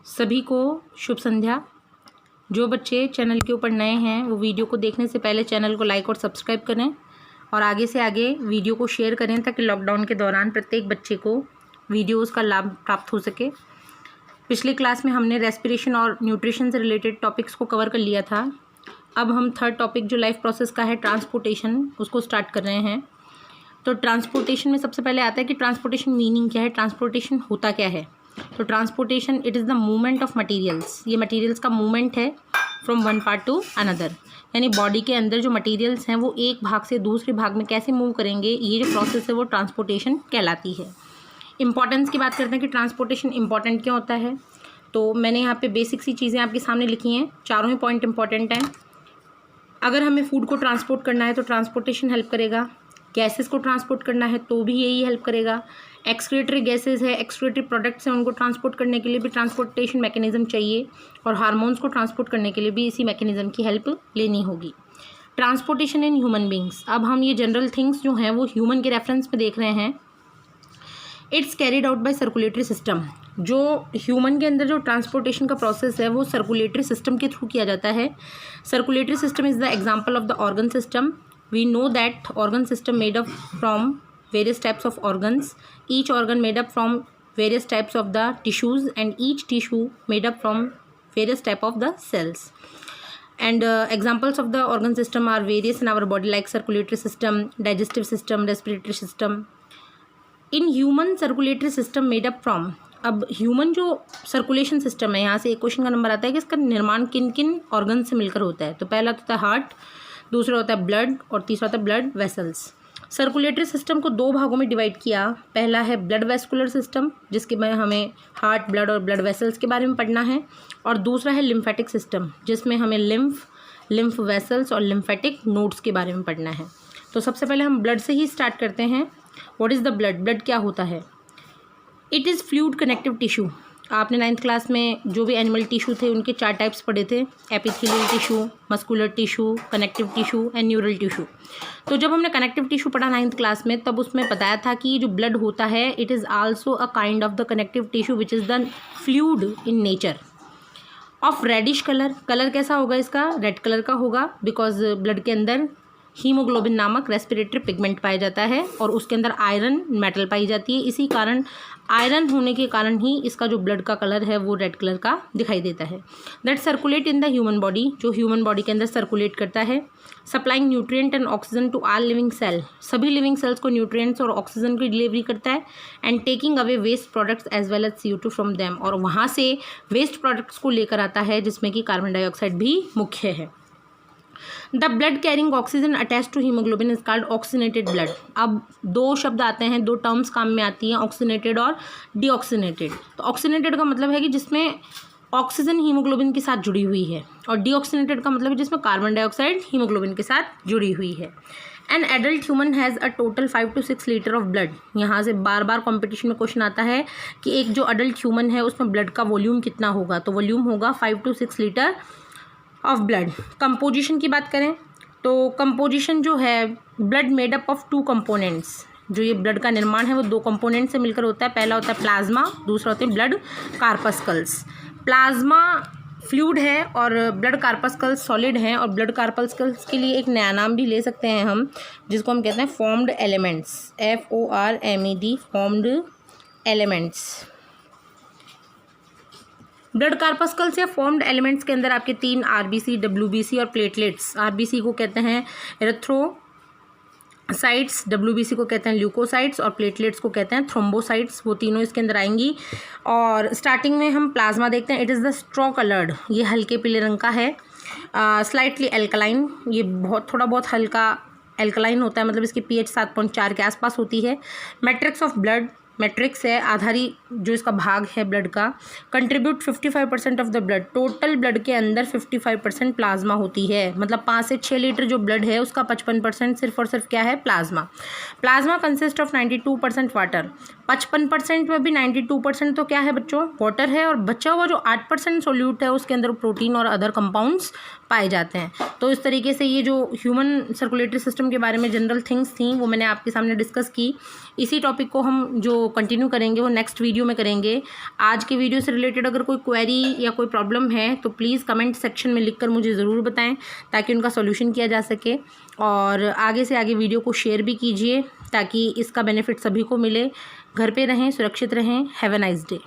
सभी को शुभ संध्या। जो बच्चे चैनल के ऊपर नए हैं वो वीडियो को देखने से पहले चैनल को लाइक और सब्सक्राइब करें और आगे से आगे वीडियो को शेयर करें ताकि लॉकडाउन के दौरान प्रत्येक बच्चे को वीडियोस का लाभ प्राप्त हो सके। पिछली क्लास में हमने रेस्पिरेशन और न्यूट्रिशन से रिलेटेड टॉपिक्स को कवर कर लिया था। अब हम थर्ड टॉपिक जो लाइफ प्रोसेस का है ट्रांसपोर्टेशन, उसको स्टार्ट कर रहे हैं। तो ट्रांसपोर्टेशन में सबसे पहले आता है कि ट्रांसपोर्टेशन मीनिंग क्या है, ट्रांसपोर्टेशन होता क्या है। तो transportation it is the movement of materials, ये मटेरियल्स का मूवमेंट है from one part two another, यानी बॉडी के अंदर जो मटेरियल्स हैं वो एक भाग से दूसरे भाग में कैसे मूव करेंगे, ये जो प्रोसेस है वो ट्रांसपोर्टेशन कहलाती है। इंपॉर्टेंस की बात करते हैं कि ट्रांसपोर्टेशन इंपॉर्टेंट क्यों होता है। तो मैंने यहाँ पे बेसिक सी चीज़ें आपके सामने लिखी हैं, चारों ही पॉइंट इंपॉर्टेंट हैं। अगर हमें फूड को ट्रांसपोर्ट करना है तो ट्रांसपोर्टेशन हेल्प करेगा, गैसेस को ट्रांसपोर्ट करना है तो भी यही हेल्प करेगा, एक्सक्रीटरी गैसेस है, एक्सक्रीटरी प्रोडक्ट्स हैं, उनको ट्रांसपोर्ट करने के लिए भी ट्रांसपोर्टेशन मैकेनिज्म चाहिए और हार्मोन्स को ट्रांसपोर्ट करने के लिए भी इसी मैकेनिज्म की हेल्प लेनी होगी। ट्रांसपोर्टेशन इन ह्यूमन बींग्स, अब हम ये जनरल थिंग्स जो हैं वो ह्यूमन के रेफरेंस में देख रहे हैं। It's carried out by circulatory system, जो ह्यूमन के अंदर जो ट्रांसपोर्टेशन का प्रोसेस है वो सर्कुलेटरी सिस्टम के थ्रू किया जाता है। Circulatory system is the example of the organ system. We know that organ system made up from various types of organs, each organ made up from various types of the tissues and each tissue made up from various type of the cells. And examples of the organ system are various in our body like circulatory system, digestive system, respiratory system. In human circulatory system made up from, अब human जो circulation system है, यहाँ से एक question का number आता है कि इसका निर्माण किन किन ऑर्गन से मिलकर होता है। तो पहला होता है हार्ट, दूसरा होता है ब्लड और तीसरा होता है ब्लड वेसल्स। सर्कुलेटरी सिस्टम को दो भागों में डिवाइड किया। पहला है ब्लड वेस्कुलर सिस्टम, जिसके में हमें हार्ट, ब्लड और ब्लड वेसल्स के बारे में पढ़ना है, और दूसरा है लिम्फेटिक सिस्टम, जिसमें हमें लिम्फ वेसल्स और लिम्फेटिक नोड्स के बारे में पढ़ना है। तो सबसे पहले हम ब्लड से ही स्टार्ट करते हैं। What is the blood? Blood क्या होता है? It is fluid connective tissue. आपने 9th क्लास में जो भी एनिमल टिश्यू थे उनके 4 टाइप्स पढ़े थे, epithelial tissue, muscular tissue, connective tissue and neural tissue. तो जब हमने कनेक्टिव टिश्यू पढ़ा 9th क्लास में, तब उसमें बताया था कि ये जो ब्लड होता है it is also a kind of the connective tissue which is the fluid in nature of reddish colour. Colour कैसा होगा इसका? रेड कलर का होगा, बिकॉज ब्लड के अंदर हीमोग्लोबिन नामक रेस्पिरेटरी पिगमेंट पाया जाता है और उसके अंदर आयरन मेटल पाई जाती है। इसी कारण आयरन होने के कारण ही इसका जो ब्लड का कलर है वो रेड कलर का दिखाई देता है। That circulate in the human body, जो ह्यूमन बॉडी के अंदर सर्कुलेट करता है। Supplying nutrient and oxygen to all living cell, सभी लिविंग सेल्स को न्यूट्रिएंट्स और ऑक्सीजन की डिलीवरी करता है। And taking away waste products as well as CO2 from them, और वहाँ से वेस्ट प्रोडक्ट्स को लेकर आता है जिसमें कि कार्बन डाइऑक्साइड भी मुख्य है। The blood carrying oxygen attach to haemoglobin is called oxygenated blood. अब दो शब्द आते हैं, दो टर्म्स काम में आती हैं, ऑक्सीनेटेड और डीऑक्सीनेटेड। तो ऑक्सीनेटेड का मतलब है कि जिसमें ऑक्सीजन हीमोग्लोबिन के साथ जुड़ी हुई है, और डीऑक्सीनेटेड का मतलब है जिसमें कार्बन डाइऑक्साइड हीमोग्लोबिन के साथ जुड़ी हुई है। An adult human has a total 5 to 6 litre of blood. यहाँ से बार बार कॉम्पिटिशन में क्वेश्चन आता है कि एक जो अडल्ट ह्यूमन है उसमें ब्लड का वॉल्यूम कितना होगा। तो वॉल्यूम होगा 5 to 6 litre of blood. Composition की बात करें तो कंपोजिशन जो है, blood made up of 2 components. जो ये ब्लड का निर्माण है वो 2 कंपोनेंट से मिलकर होता है। पहला होता है प्लाज्मा, दूसरा होते हैं ब्लड कार्पस्कल्स। प्लाज्मा फ्लूइड है और ब्लड कार्पस्कल्स सॉलिड हैं, और ब्लड कार्पस्कल्स के लिए एक नया नाम भी ले सकते हैं हम, जिसको हम कहते हैं formed elements, FORMED, formed elements. Blood corpuscles या फॉर्म्ड एलिमेंट्स के अंदर आपके 3 RBC, WBC और प्लेटलेट्स। RBC को कहते हैं एरिथ्रोसाइट्स, WBC को कहते हैं ल्यूकोसाइट्स और प्लेटलेट्स को कहते हैं थ्रोम्बोसाइट्स। वो तीनों इसके अंदर आएंगी। और स्टार्टिंग में हम प्लाज्मा देखते हैं। It is the straw coloured, ये हल्के पीले रंग का है। स्लाइटली एल्कलाइन, ये थोड़ा बहुत हल्का एल्कलाइन होता है, मतलब इसकी pH 7.4 के आसपास होती है। मैट्रिक्स ऑफ ब्लड, मैट्रिक्स है आधारी जो इसका भाग है ब्लड का। Contribute 55% of the blood, total blood के अंदर 55% प्लाज्मा होती है, मतलब 5 से 6 लीटर जो ब्लड है उसका 55% सिर्फ और सिर्फ क्या है? Plasma. Plasma consist of 92% water. 55% में भी 92% तो क्या है बच्चों, वाटर है, और बचा हुआ जो 8% सोल्यूट है उसके अंदर प्रोटीन और अदर कंपाउंड्स पाए जाते हैं। तो इस तरीके से ये जो ह्यूमन सर्कुलेटरी सिस्टम के बारे में जनरल थिंग्स थी वो मैंने आपके सामने डिस्कस की। इसी टॉपिक को हम जो कंटिन्यू करेंगे वो नेक्स्ट वीडियो में करेंगे। आज के वीडियो से रिलेटेड अगर कोई क्वेरी या कोई प्रॉब्लम है तो प्लीज़ कमेंट सेक्शन में लिखकर मुझे ज़रूर बताएं ताकि उनका सॉल्यूशन किया जा सके, और आगे से आगे वीडियो को शेयर भी कीजिए ताकि इसका बेनिफिट सभी को मिले। घर पे रहें, सुरक्षित रहें। Have a nice day.